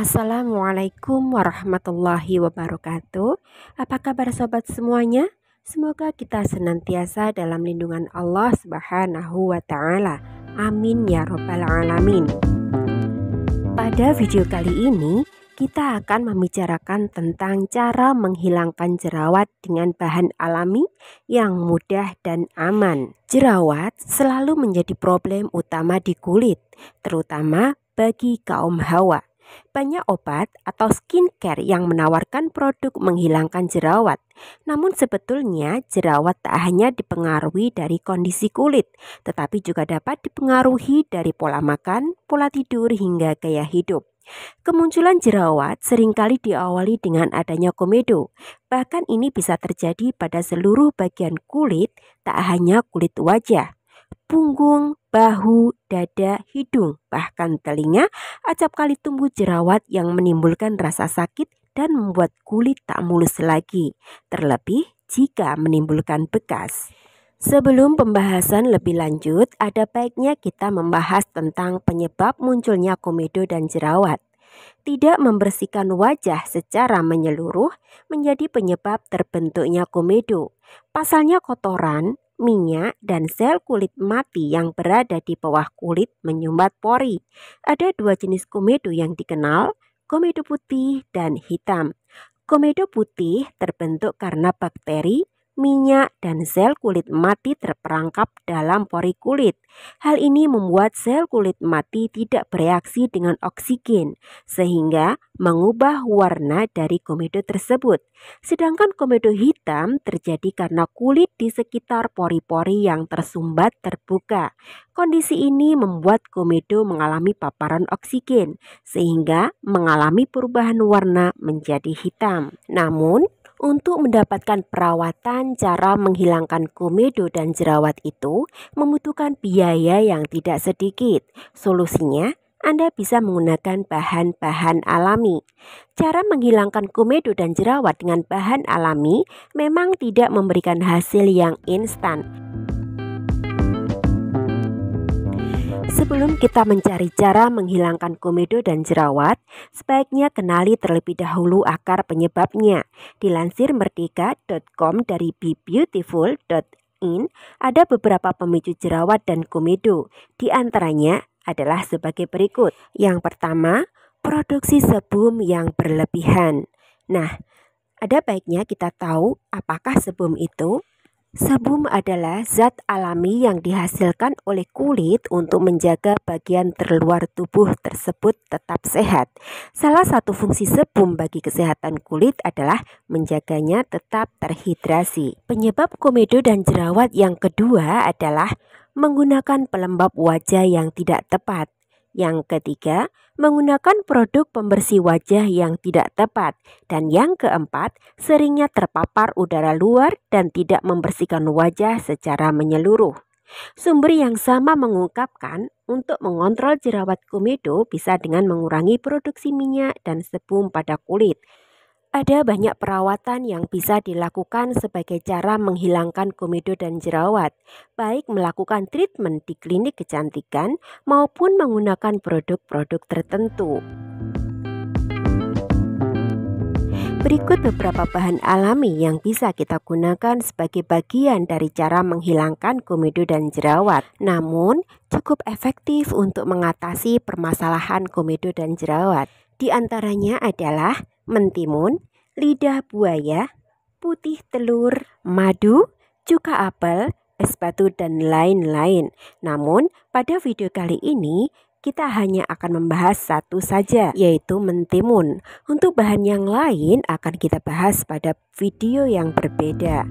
Assalamualaikum warahmatullahi wabarakatuh. Apa kabar sobat semuanya? Semoga kita senantiasa dalam lindungan Allah Subhanahu wa Ta'ala. Amin ya Rabbal 'Alamin. Pada video kali ini kita akan membicarakan tentang cara menghilangkan jerawat dengan bahan alami yang mudah dan aman. Jerawat selalu menjadi problem utama di kulit, terutama bagi kaum hawa. Banyak obat atau skincare yang menawarkan produk menghilangkan jerawat. Namun sebetulnya jerawat tak hanya dipengaruhi dari kondisi kulit, tetapi juga dapat dipengaruhi dari pola makan, pola tidur hingga gaya hidup. Kemunculan jerawat seringkali diawali dengan adanya komedo. Bahkan ini bisa terjadi pada seluruh bagian kulit, tak hanya kulit wajah. Punggung, bahu, dada, hidung, bahkan telinga acap kali tumbuh jerawat yang menimbulkan rasa sakit dan membuat kulit tak mulus lagi, terlebih jika menimbulkan bekas. Sebelum pembahasan lebih lanjut, ada baiknya kita membahas tentang penyebab munculnya komedo dan jerawat. Tidak membersihkan wajah secara menyeluruh menjadi penyebab terbentuknya komedo. Pasalnya kotoran, minyak, dan sel kulit mati yang berada di bawah kulit menyumbat pori. Ada dua jenis komedo yang dikenal, komedo putih dan hitam. Komedo putih terbentuk karena bakteri, minyak, dan sel kulit mati terperangkap dalam pori kulit. Hal ini membuat sel kulit mati tidak bereaksi dengan oksigen, sehingga mengubah warna dari komedo tersebut. Sedangkan komedo hitam terjadi karena kulit di sekitar pori-pori yang tersumbat terbuka. Kondisi ini membuat komedo mengalami paparan oksigen, sehingga mengalami perubahan warna menjadi hitam. Namun, untuk mendapatkan perawatan cara menghilangkan komedo dan jerawat itu membutuhkan biaya yang tidak sedikit. Solusinya, Anda bisa menggunakan bahan-bahan alami. Cara menghilangkan komedo dan jerawat dengan bahan alami memang tidak memberikan hasil yang instan. Sebelum kita mencari cara menghilangkan komedo dan jerawat, sebaiknya kenali terlebih dahulu akar penyebabnya. Dilansir merdeka.com dari bebeautiful.in, ada beberapa pemicu jerawat dan komedo. Di antaranya adalah sebagai berikut. Yang pertama, produksi sebum yang berlebihan. Nah, ada baiknya kita tahu apakah sebum itu. Sebum adalah zat alami yang dihasilkan oleh kulit untuk menjaga bagian terluar tubuh tersebut tetap sehat. Salah satu fungsi sebum bagi kesehatan kulit adalah menjaganya tetap terhidrasi. Penyebab komedo dan jerawat yang kedua adalah menggunakan pelembab wajah yang tidak tepat. Yang ketiga, menggunakan produk pembersih wajah yang tidak tepat. Dan yang keempat, seringnya terpapar udara luar dan tidak membersihkan wajah secara menyeluruh. Sumber yang sama mengungkapkan untuk mengontrol jerawat komedo bisa dengan mengurangi produksi minyak dan sebum pada kulit. Ada banyak perawatan yang bisa dilakukan sebagai cara menghilangkan komedo dan jerawat, baik melakukan treatment di klinik kecantikan maupun menggunakan produk-produk tertentu. Berikut beberapa bahan alami yang bisa kita gunakan sebagai bagian dari cara menghilangkan komedo dan jerawat, namun cukup efektif untuk mengatasi permasalahan komedo dan jerawat. Di antaranya adalah mentimun, lidah buaya, putih telur, madu, cuka apel, es batu, dan lain-lain. Namun pada video kali ini kita hanya akan membahas satu saja, yaitu mentimun. Untuk bahan yang lain akan kita bahas pada video yang berbeda.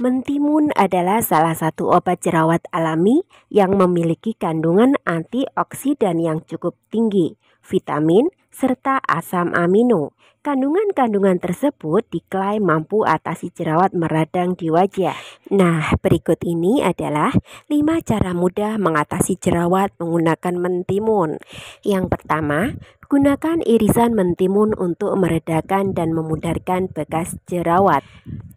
Mentimun adalah salah satu obat jerawat alami yang memiliki kandungan antioksidan yang cukup tinggi, vitamin, serta asam amino. Kandungan-kandungan tersebut diklaim mampu atasi jerawat meradang di wajah. Nah, berikut ini adalah 5 cara mudah mengatasi jerawat menggunakan mentimun. Yang pertama, gunakan irisan mentimun untuk meredakan dan memudarkan bekas jerawat.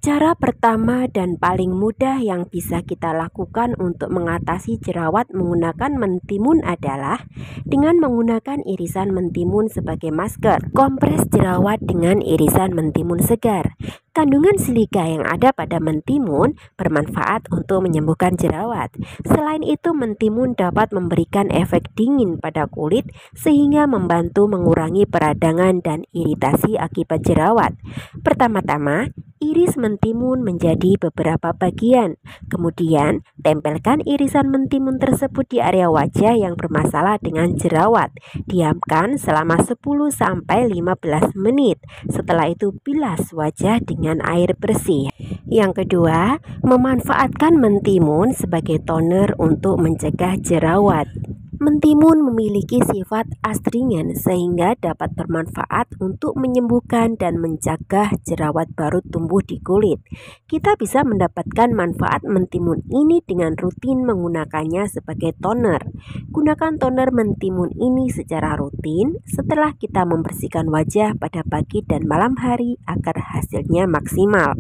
Cara pertama dan paling mudah yang bisa kita lakukan untuk mengatasi jerawat menggunakan mentimun adalah dengan menggunakan irisan mentimun sebagai masker. Kompres jerawat dengan irisan mentimun segar. Kandungan silika yang ada pada mentimun bermanfaat untuk menyembuhkan jerawat. Selain itu, mentimun dapat memberikan efek dingin pada kulit sehingga membantu mengurangi peradangan dan iritasi akibat jerawat. Pertama-tama, iris mentimun menjadi beberapa bagian. Kemudian, tempelkan irisan mentimun tersebut di area wajah yang bermasalah dengan jerawat. Diamkan selama 10-15 menit. Setelah itu, bilas wajah dengan air bersih. Yang kedua, memanfaatkan mentimun sebagai toner untuk mencegah jerawat. Mentimun memiliki sifat astringen sehingga dapat bermanfaat untuk menyembuhkan dan mencegah jerawat baru tumbuh di kulit. Kita bisa mendapatkan manfaat mentimun ini dengan rutin menggunakannya sebagai toner. Gunakan toner mentimun ini secara rutin setelah kita membersihkan wajah pada pagi dan malam hari agar hasilnya maksimal.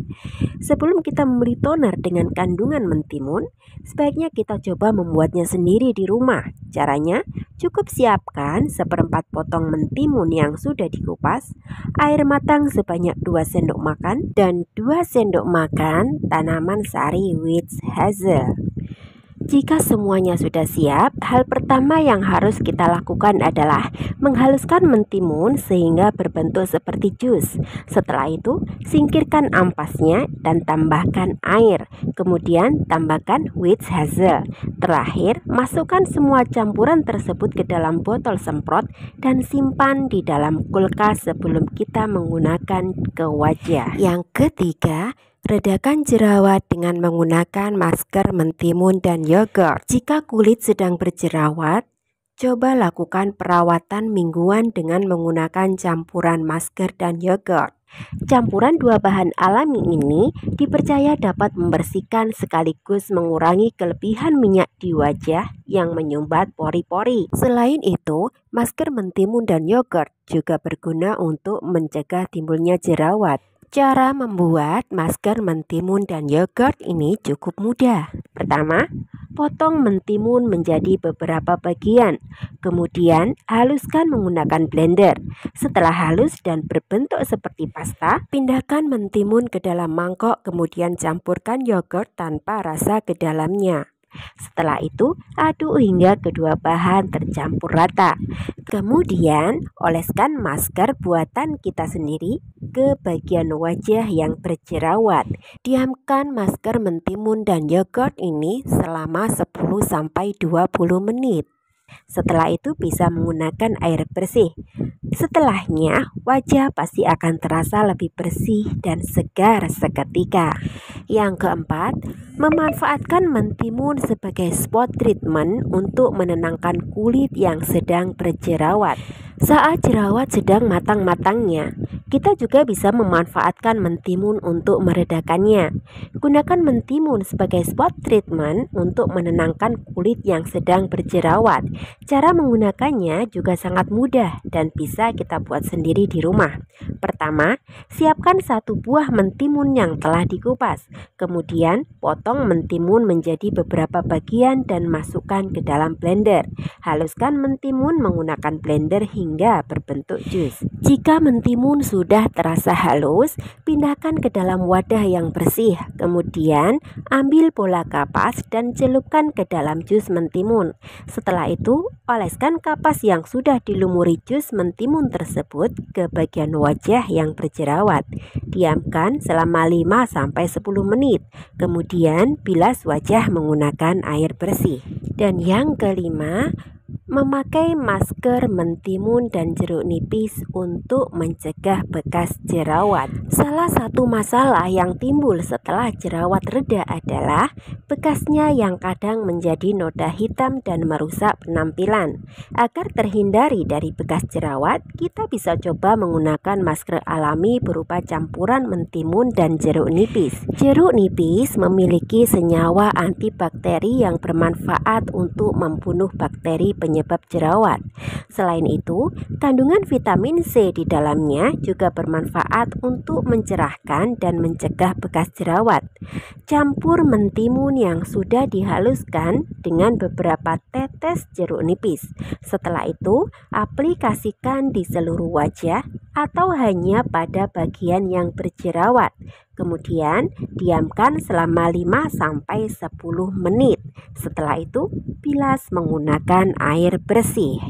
Sebelum kita membeli toner dengan kandungan mentimun, sebaiknya kita coba membuatnya sendiri di rumah. Caranya, cukup siapkan 1/4 potong mentimun yang sudah dikupas, air matang sebanyak 2 sendok makan, dan 2 sendok makan tanaman sari witch hazel. Jika semuanya sudah siap, hal pertama yang harus kita lakukan adalah menghaluskan mentimun sehingga berbentuk seperti jus. Setelah itu, singkirkan ampasnya dan tambahkan air. Kemudian, tambahkan witch hazel. Terakhir, masukkan semua campuran tersebut ke dalam botol semprot dan simpan di dalam kulkas sebelum kita menggunakan ke wajah. Yang ketiga, redakan jerawat dengan menggunakan masker mentimun dan yogurt. Jika kulit sedang berjerawat, coba lakukan perawatan mingguan dengan menggunakan campuran masker dan yogurt. Campuran 2 bahan alami ini dipercaya dapat membersihkan sekaligus mengurangi kelebihan minyak di wajah yang menyumbat pori-pori. Selain itu, masker mentimun dan yogurt juga berguna untuk mencegah timbulnya jerawat. Cara membuat masker mentimun dan yogurt ini cukup mudah. Pertama, potong mentimun menjadi beberapa bagian. Kemudian, haluskan menggunakan blender. Setelah halus dan berbentuk seperti pasta, pindahkan mentimun ke dalam mangkok, kemudian campurkan yogurt tanpa rasa ke dalamnya. Setelah itu, aduk hingga kedua bahan tercampur rata. Kemudian, oleskan masker buatan kita sendiri ke bagian wajah yang berjerawat. Diamkan masker mentimun dan yogurt ini selama 10-20 menit. Setelah itu bisa menggunakan air bersih. Setelahnya, wajah pasti akan terasa lebih bersih dan segar seketika. Yang keempat, memanfaatkan mentimun sebagai spot treatment untuk menenangkan kulit yang sedang berjerawat. Saat jerawat sedang matang-matangnya, kita juga bisa memanfaatkan mentimun untuk meredakannya. Gunakan mentimun sebagai spot treatment untuk menenangkan kulit yang sedang berjerawat. Cara menggunakannya juga sangat mudah dan bisa kita buat sendiri di rumah. Pertama, siapkan 1 buah mentimun yang telah dikupas. Kemudian, potong mentimun menjadi beberapa bagian dan masukkan ke dalam blender. Haluskan mentimun menggunakan blender hingga berbentuk jus. Jika mentimun sudah terasa halus, pindahkan ke dalam wadah yang bersih. Kemudian, ambil bola kapas dan celupkan ke dalam jus mentimun. Setelah itu, oleskan kapas yang sudah dilumuri jus mentimun tersebut ke bagian wajah yang berjerawat. Diamkan selama 5-10 menit. Kemudian, bilas wajah menggunakan air bersih. Dan yang kelima, Memakai masker mentimun dan jeruk nipis untuk mencegah bekas jerawat. Salah satu masalah yang timbul setelah jerawat reda adalah bekasnya yang kadang menjadi noda hitam dan merusak penampilan. Agar terhindari dari bekas jerawat, kita bisa coba menggunakan masker alami berupa campuran mentimun dan jeruk nipis. Jeruk nipis memiliki senyawa antibakteri yang bermanfaat untuk membunuh bakteri penyebab jerawat. Selain itu, kandungan vitamin C di dalamnya juga bermanfaat untuk mencerahkan dan mencegah bekas jerawat. Campur mentimun yang sudah dihaluskan dengan beberapa tetes jeruk nipis. Setelah itu, aplikasikan di seluruh wajah atau hanya pada bagian yang berjerawat. Kemudian diamkan selama 5-10 menit. Setelah itu bilas menggunakan air bersih.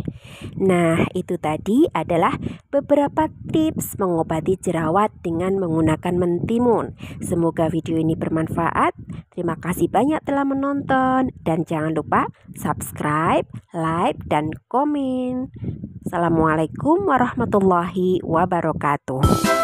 Nah, itu tadi adalah beberapa tips mengobati jerawat dengan menggunakan mentimun. Semoga video ini bermanfaat. Terima kasih banyak telah menonton dan jangan lupa subscribe, like, dan komen. Assalamualaikum warahmatullahi wabarakatuh.